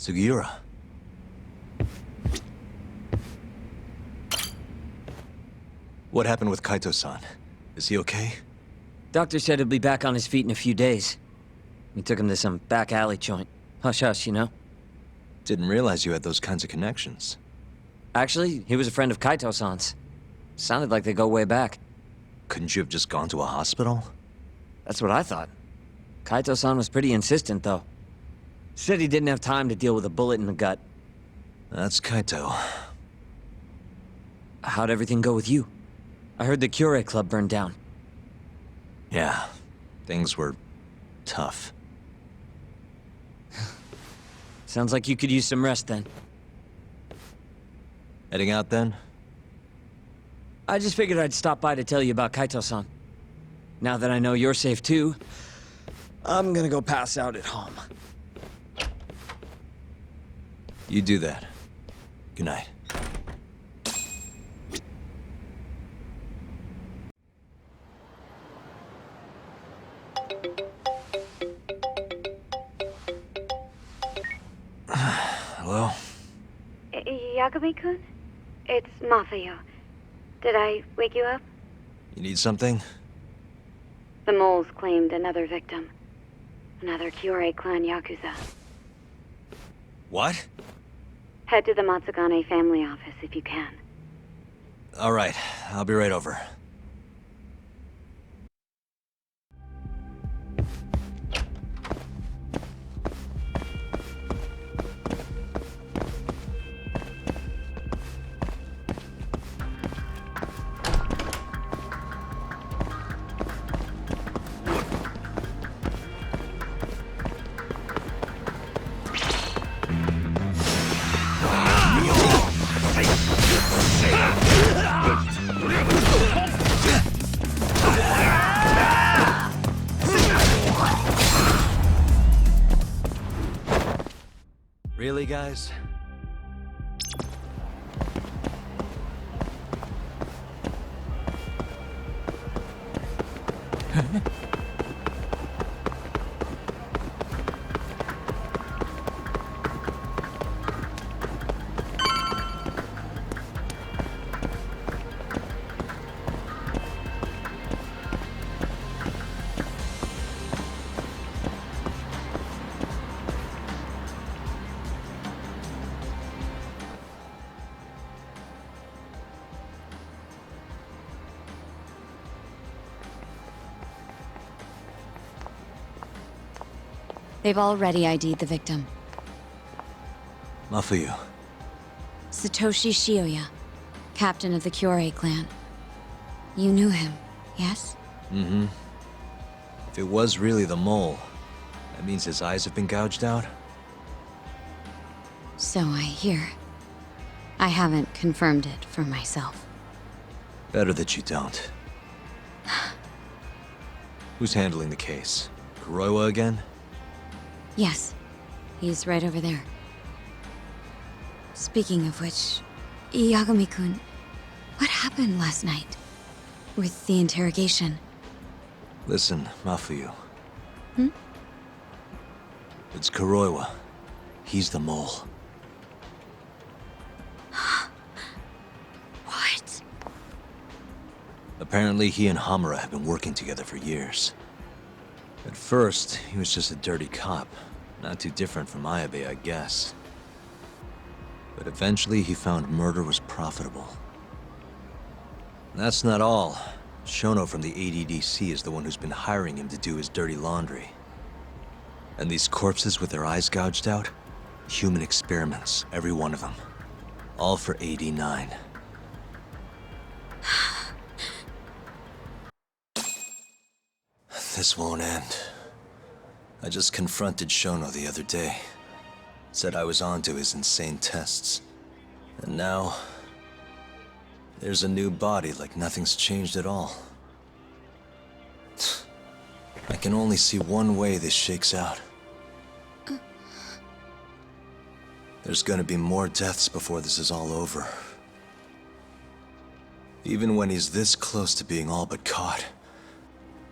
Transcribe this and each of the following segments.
Sugiura. What happened with Kaito-san? Is he okay? Doctor said he'll be back on his feet in a few days. We took him to some back alley joint. Hush-hush, you know? Didn't realize you had those kinds of connections. Actually, he was a friend of Kaito-san's. Sounded like they go way back. Couldn't you have just gone to a hospital? That's what I thought. Kaito-san was pretty insistent, though. Said he didn't have time to deal with a bullet in the gut. That's Kaito. How'd everything go with you? I heard the Cure Club burned down. Yeah, things were tough. Sounds like you could use some rest then. Heading out then? I just figured I'd stop by to tell you about Kaito-san. Now that I know you're safe too, I'm gonna go pass out at home. You do that. Good night. Hello? Yagami-kun? It's Mafuyu. Did I wake you up? You need something? The moles claimed another victim. Another Kyorei clan Yakuza. What? Head to the Matsugane family office if you can. Alright, I'll be right over. Really, guys? They've already ID'd the victim. Mafuyu. Satoshi Shioya, captain of the Kyorei clan. You knew him, yes? Mm-hmm. If it was really the mole, that means his eyes have been gouged out? So I hear. I haven't confirmed it for myself. Better that you don't. Who's handling the case? Kuroiwa again? Yes, he's right over there. Speaking of which, Yagami-kun, what happened last night? With the interrogation? Listen, Mafuyu. Hmm? It's Kuroiwa. He's the mole. What? Apparently he and Hamura have been working together for years. At first, he was just a dirty cop. Not too different from Ayabe, I guess. But eventually he found murder was profitable. And that's not all. Shono from the ADDC is the one who's been hiring him to do his dirty laundry. And these corpses with their eyes gouged out? Human experiments, every one of them. All for AD9. This won't end. I just confronted Shono the other day. Said I was onto his insane tests. And now... there's a new body like nothing's changed at all. I can only see one way this shakes out. There's gonna be more deaths before this is all over. Even when he's this close to being all but caught,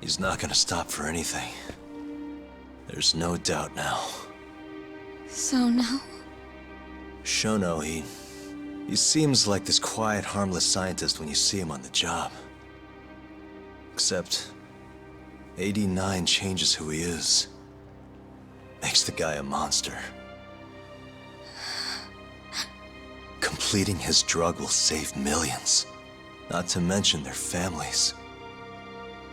he's not gonna stop for anything. There's no doubt now. So now, Shono, he seems like this quiet, harmless scientist when you see him on the job. Except 89 changes who he is. Makes the guy a monster. Completing his drug will save millions, not to mention their families.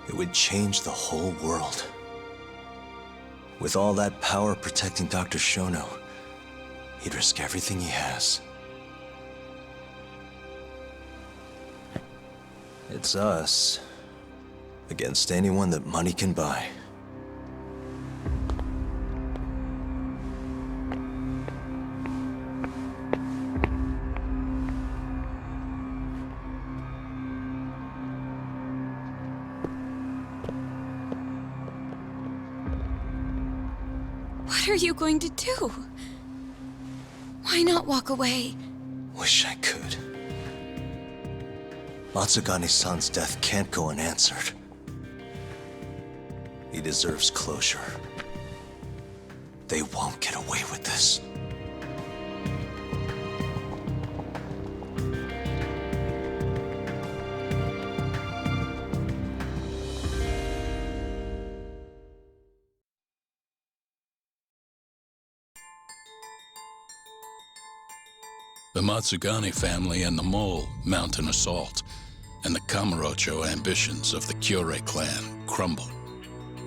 It would change the whole world. With all that power protecting Dr. Shono, he'd risk everything he has. It's us against anyone that money can buy. What are you going to do? Why not walk away? Wish I could. Matsugane-san's death can't go unanswered. He deserves closure. They won't get away with this. The Matsugane family and the Mole mount an assault, and the Kamurocho ambitions of the Kyorei clan crumble.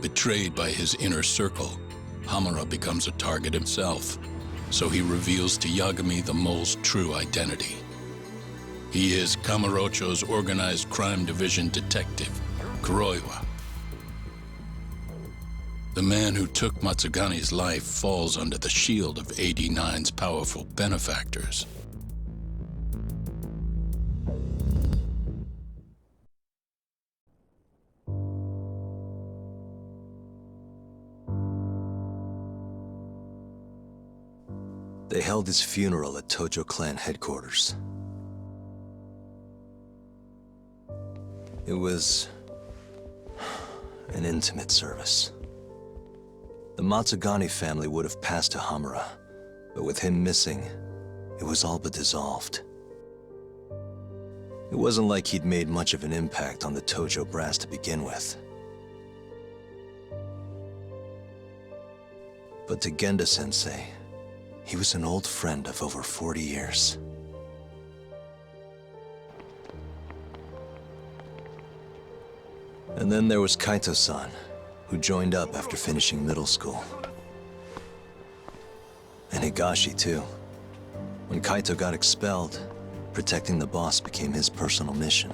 Betrayed by his inner circle, Hamura becomes a target himself, so he reveals to Yagami the Mole's true identity. He is Kamurocho's organized crime division detective, Kuroiwa. The man who took Matsugane's life falls under the shield of 89's powerful benefactors. They held his funeral at Tojo clan headquarters. It was an intimate service. The Matsugane family would have passed to Hamura, but with him missing, it was all but dissolved. It wasn't like he'd made much of an impact on the Tojo brass to begin with. But to Genda-sensei, he was an old friend of over 40 years. And then there was Kaito-san, who joined up after finishing middle school. And Higashi, too. When Kaito got expelled, protecting the boss became his personal mission.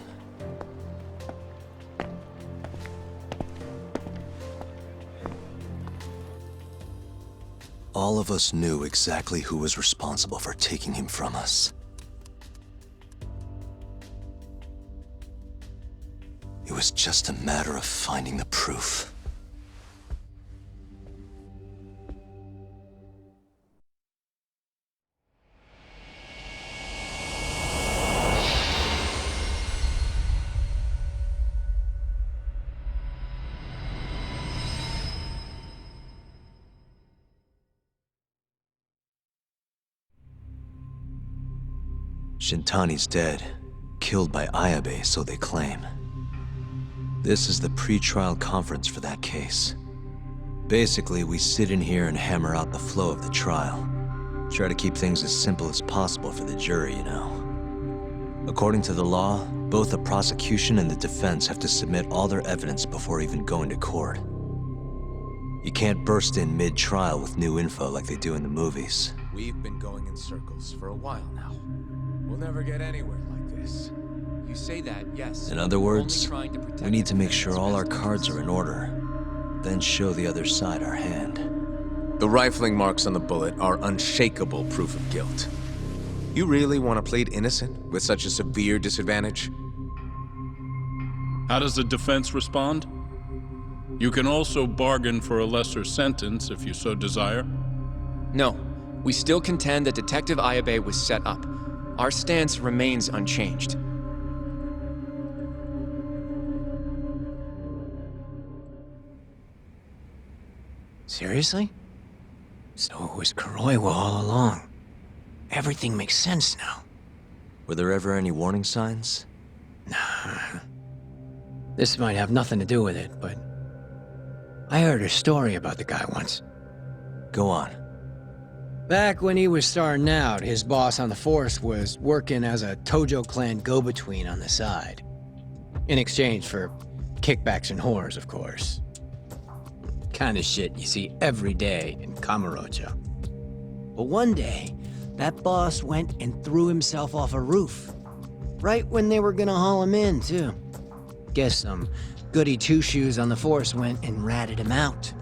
All of us knew exactly who was responsible for taking him from us. It was just a matter of finding the proof. Shintani's dead, killed by Ayabe, so they claim. This is the pre-trial conference for that case. Basically, we sit in here and hammer out the flow of the trial. Try to keep things as simple as possible for the jury, you know. According to the law, both the prosecution and the defense have to submit all their evidence before even going to court. You can't burst in mid-trial with new info like they do in the movies. We've been going in circles for a while now. We'll never get anywhere like this. You say that, yes. In other words, we need to make sure all our cards are in order, then show the other side our hand. The rifling marks on the bullet are unshakable proof of guilt. You really want to plead innocent with such a severe disadvantage? How does the defense respond? You can also bargain for a lesser sentence if you so desire. No, we still contend that Detective Ayabe was set up. Our stance remains unchanged. Seriously? So it was Kuroiwa all along. Everything makes sense now. Were there ever any warning signs? This might have nothing to do with it, but I heard a story about the guy once. Go on. Back when he was starting out, his boss on the force was working as a Tojo clan go-between on the side. In exchange for kickbacks and whores, of course. Kind of shit you see every day in Kamurocho. But one day, that boss went and threw himself off a roof. Right when they were gonna haul him in, too. Guess some goody two-shoes on the force went and ratted him out.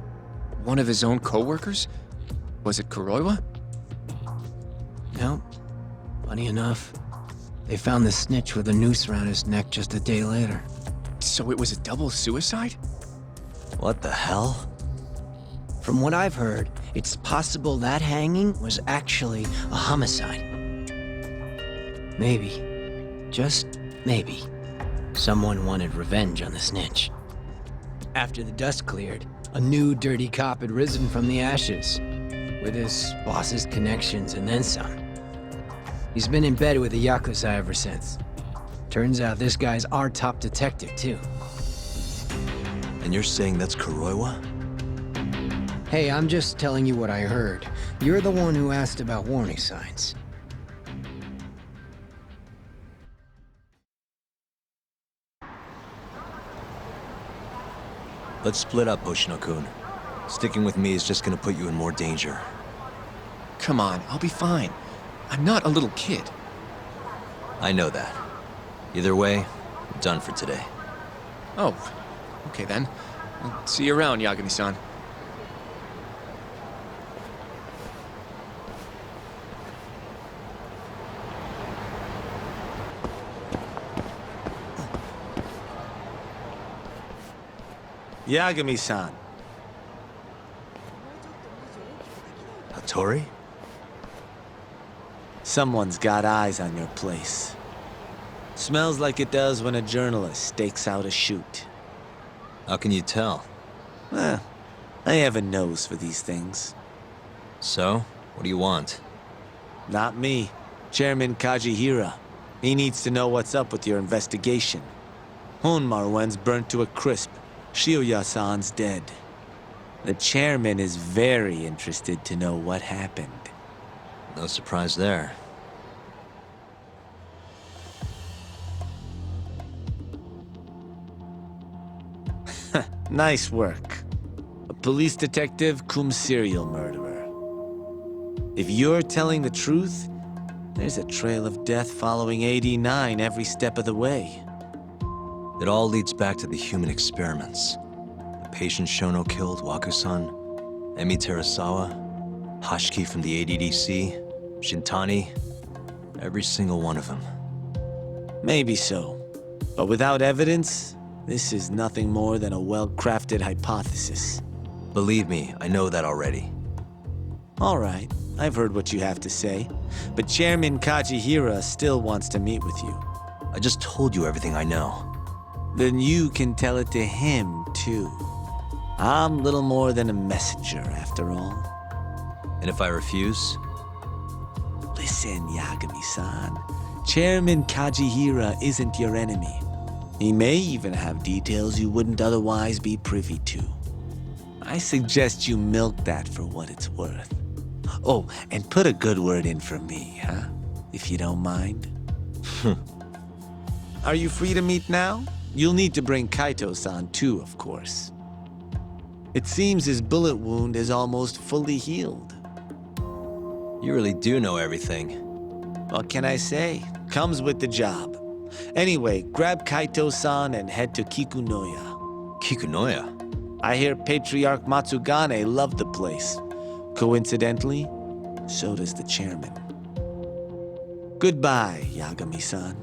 One of his own co-workers? Was it Kuroiwa? No. Funny enough, they found the snitch with a noose around his neck just a day later. So it was a double suicide? What the hell? From what I've heard, it's possible that hanging was actually a homicide. Maybe, just maybe, someone wanted revenge on the snitch. After the dust cleared, a new dirty cop had risen from the ashes, with his boss's connections and then some. He's been in bed with the Yakuza ever since. Turns out this guy's our top detective, too. And you're saying that's Kuroiwa? Hey, I'm just telling you what I heard. You're the one who asked about warning signs. Let's split up, Hoshino-kun. Sticking with me is just gonna put you in more danger. Come on, I'll be fine. I'm not a little kid. I know that. Either way, I'm done for today. Oh, okay then. I'll see you around, Yagami-san. Yagami-san. Hattori? Someone's got eyes on your place. Smells like it does when a journalist stakes out a shoot. How can you tell? Well, I have a nose for these things. So, what do you want? Not me. Chairman Kajihira. He needs to know what's up with your investigation. Honmaruen's burnt to a crisp. Shioya-san's dead. The chairman is very interested to know what happened. No surprise there. Nice work. A police detective cum serial murderer. If you're telling the truth, there's a trail of death following 89 every step of the way. It all leads back to the human experiments. The patient Shono killed, Waku-san, Emi Terasawa, Hashiki from the ADDC, Shintani, every single one of them. Maybe so. But without evidence, this is nothing more than a well-crafted hypothesis. Believe me, I know that already. All right, I've heard what you have to say. But Chairman Kajihira still wants to meet with you. I just told you everything I know. Then you can tell it to him, too. I'm little more than a messenger, after all. And if I refuse? Listen, Yagami-san. Chairman Kajihira isn't your enemy. He may even have details you wouldn't otherwise be privy to. I suggest you milk that for what it's worth. Oh, and put a good word in for me, huh? If you don't mind. Are you free to meet now? You'll need to bring Kaito-san too, of course. It seems his bullet wound is almost fully healed. You really do know everything. What can I say? Comes with the job. Anyway, grab Kaito-san and head to Kikunoya. Kikunoya? I hear Patriarch Matsugane loved the place. Coincidentally, so does the chairman. Goodbye, Yagami-san.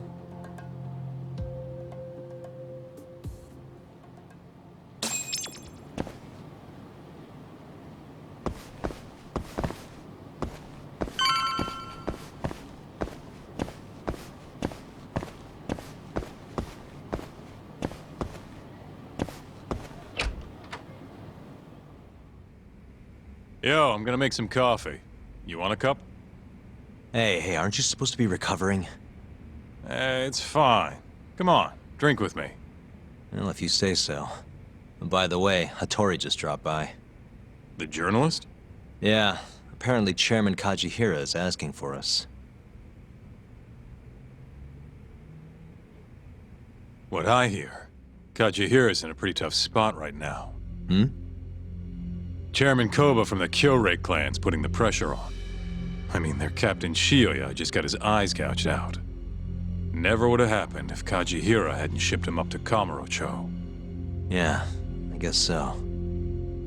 Yo, I'm gonna make some coffee. You want a cup? Hey, aren't you supposed to be recovering? It's fine. Come on, drink with me. Well, if you say so. And by the way, Hattori just dropped by. The journalist? Yeah, apparently Chairman Kajihira is asking for us. What I hear, Kajihira's in a pretty tough spot right now. Chairman Koba from the Kyorei clan's putting the pressure on. I mean, their Captain Shioya just got his eyes gouged out. Never would have happened if Kajihira hadn't shipped him up to Kamurocho. Yeah, I guess so.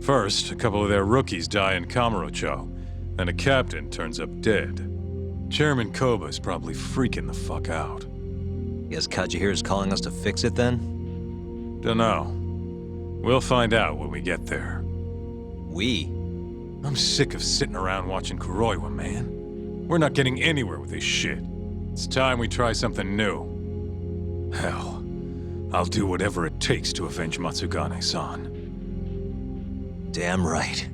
First, a couple of their rookies die in Kamurocho, then a captain turns up dead. Chairman Koba's probably freaking the fuck out. Guess Kajihira's calling us to fix it then? Dunno. We'll find out when we get there. We? I'm sick of sitting around watching Kuroiwa, man. We're not getting anywhere with this shit. It's time we try something new. Hell, I'll do whatever it takes to avenge Matsugane-san. Damn right.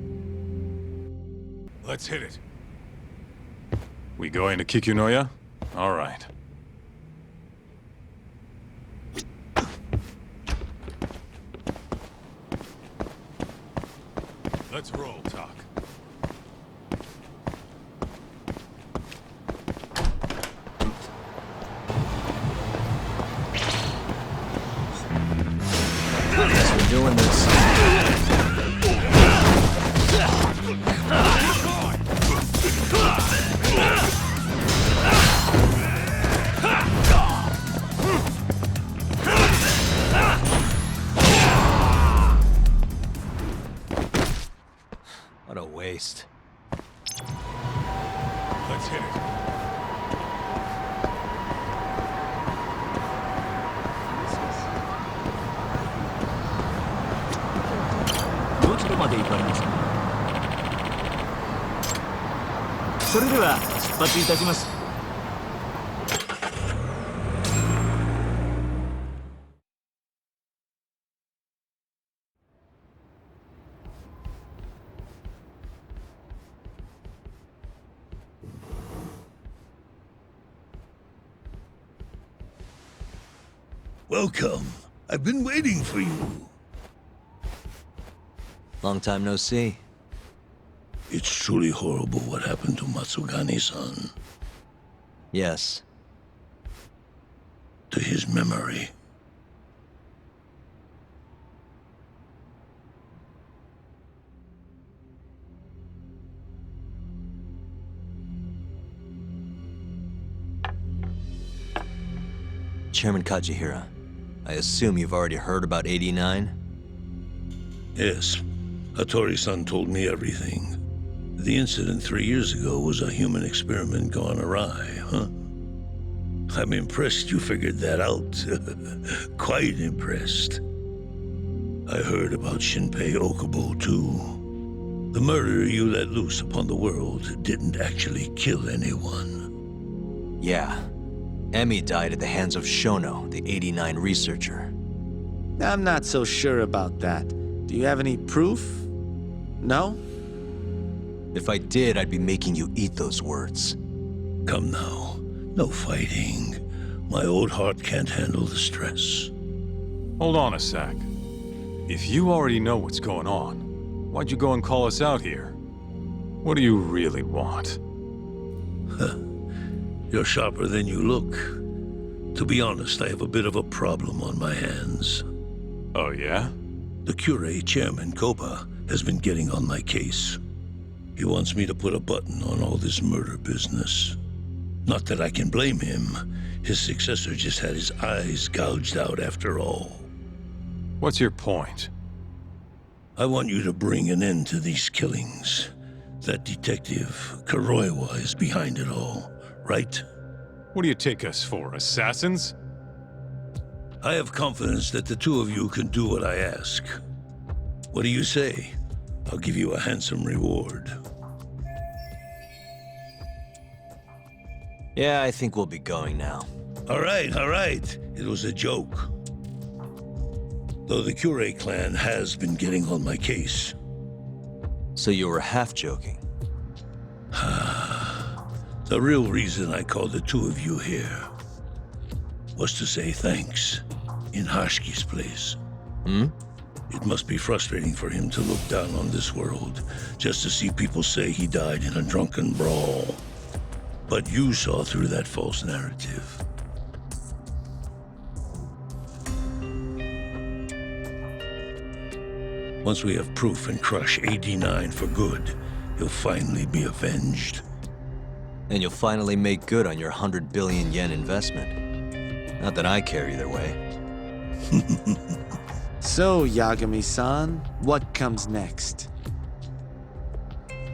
Let's hit it. We going to Kikunoya? All right. Let's roll, Talk. Guess we're doing this. What a waste. Let's hit it. Welcome. I've been waiting for you. Long time no see. It's truly horrible what happened to Matsugane-san. Yes. To his memory. Chairman Kajihira, I assume you've already heard about 89? Yes. Hattori-san told me everything. The incident 3 years ago was a human experiment gone awry, huh? I'm impressed you figured that out. Quite impressed. I heard about Shinpei Okubo, too. The murder you let loose upon the world didn't actually kill anyone. Yeah. Emmy died at the hands of Shono, the 89 researcher. I'm not so sure about that. Do you have any proof? No? If I did, I'd be making you eat those words. Come now. No fighting. My old heart can't handle the stress. Hold on a sec. If you already know what's going on, why'd you go and call us out here? What do you really want? You're sharper than you look. To be honest, I have a bit of a problem on my hands. Oh, yeah? The Kyorei chairman, Koba, has been getting on my case. He wants me to put a button on all this murder business. Not that I can blame him. His successor just had his eyes gouged out after all. What's your point? I want you to bring an end to these killings. That detective, Kuroiwa, is behind it all, right? What do you take us for, assassins? I have confidence that the two of you can do what I ask. What do you say? I'll give you a handsome reward. Yeah, I think we'll be going now. All right. It was a joke. Though the Kyorei clan has been getting on my case. So you were half joking? The real reason I called the two of you here was to say thanks in Hashki's place. It must be frustrating for him to look down on this world just to see people say he died in a drunken brawl. But you saw through that false narrative. Once we have proof and crush AD9 for good, he'll finally be avenged. And you'll finally make good on your 100 billion yen investment. Not that I care either way. So, Yagami-san, what comes next?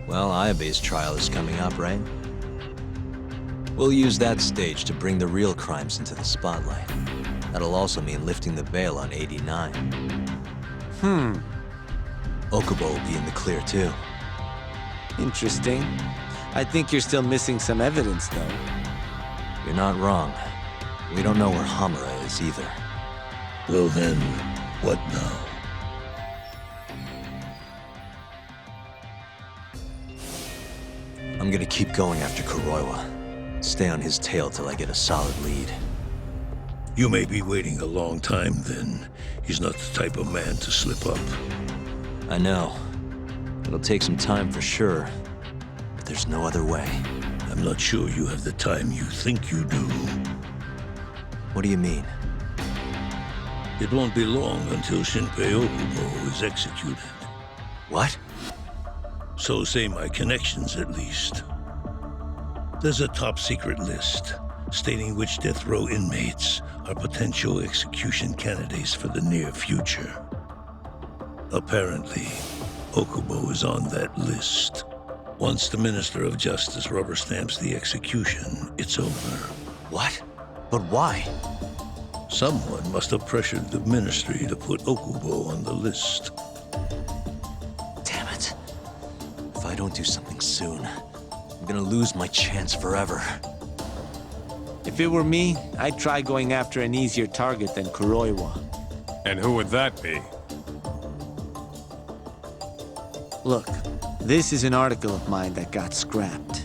Well, Ayabe's trial is coming up, right? We'll use that stage to bring the real crimes into the spotlight. That'll also mean lifting the veil on 89. Okubo will be in the clear, too. Interesting. I think you're still missing some evidence, though. You're not wrong. We don't know where Hamura is either. Well then, what now? I'm gonna keep going after Kuroiwa. Stay on his tail till I get a solid lead. You may be waiting a long time then. He's not the type of man to slip up. I know. It'll take some time for sure, but there's no other way. I'm not sure you have the time you think you do. What do you mean? It won't be long until Shinpei Okubo is executed. What? So say my connections, at least. There's a top-secret list stating which death row inmates are potential execution candidates for the near future. Apparently, Okubo is on that list. Once the Minister of Justice rubber stamps the execution, it's over. What? But why? Someone must have pressured the Ministry to put Okubo on the list. Damn it. If I don't do something soon, I'm gonna lose my chance forever. If it were me, I'd try going after an easier target than Kuroiwa. And who would that be? Look, this is an article of mine that got scrapped.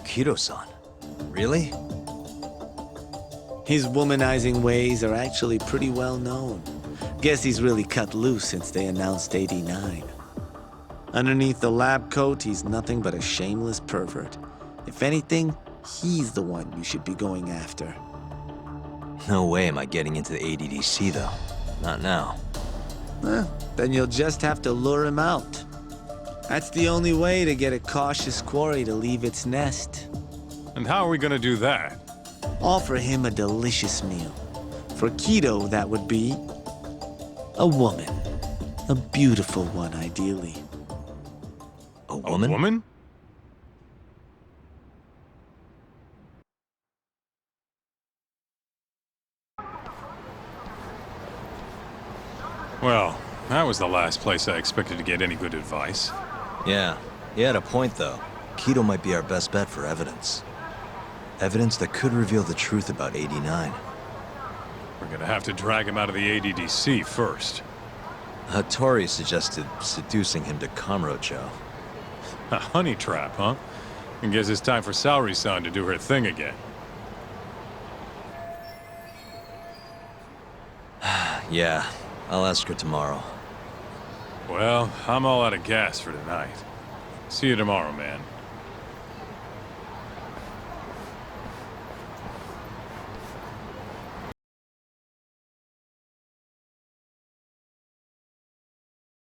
Kido-san? Really? His womanizing ways are actually pretty well known. Guess he's really cut loose since they announced 89. Underneath the lab coat, he's nothing but a shameless pervert. If anything, he's the one you should be going after. No way am I getting into the ADDC, though. Not now. Then you'll just have to lure him out. That's the only way to get a cautious quarry to leave its nest. And how are we gonna do that? Offer him a delicious meal. For Kido, that would be a woman. A beautiful one, ideally. A woman? A woman? Well, that was the last place I expected to get any good advice. Yeah, he had a point, though. Kido might be our best bet for evidence. Evidence that could reveal the truth about 89. We're gonna have to drag him out of the ADDC first. Hattori suggested seducing him to Kamurocho. A honey trap, huh? I guess it's time for Saori-san to do her thing again. Yeah, I'll ask her tomorrow. Well, I'm all out of gas for tonight. See you tomorrow, man.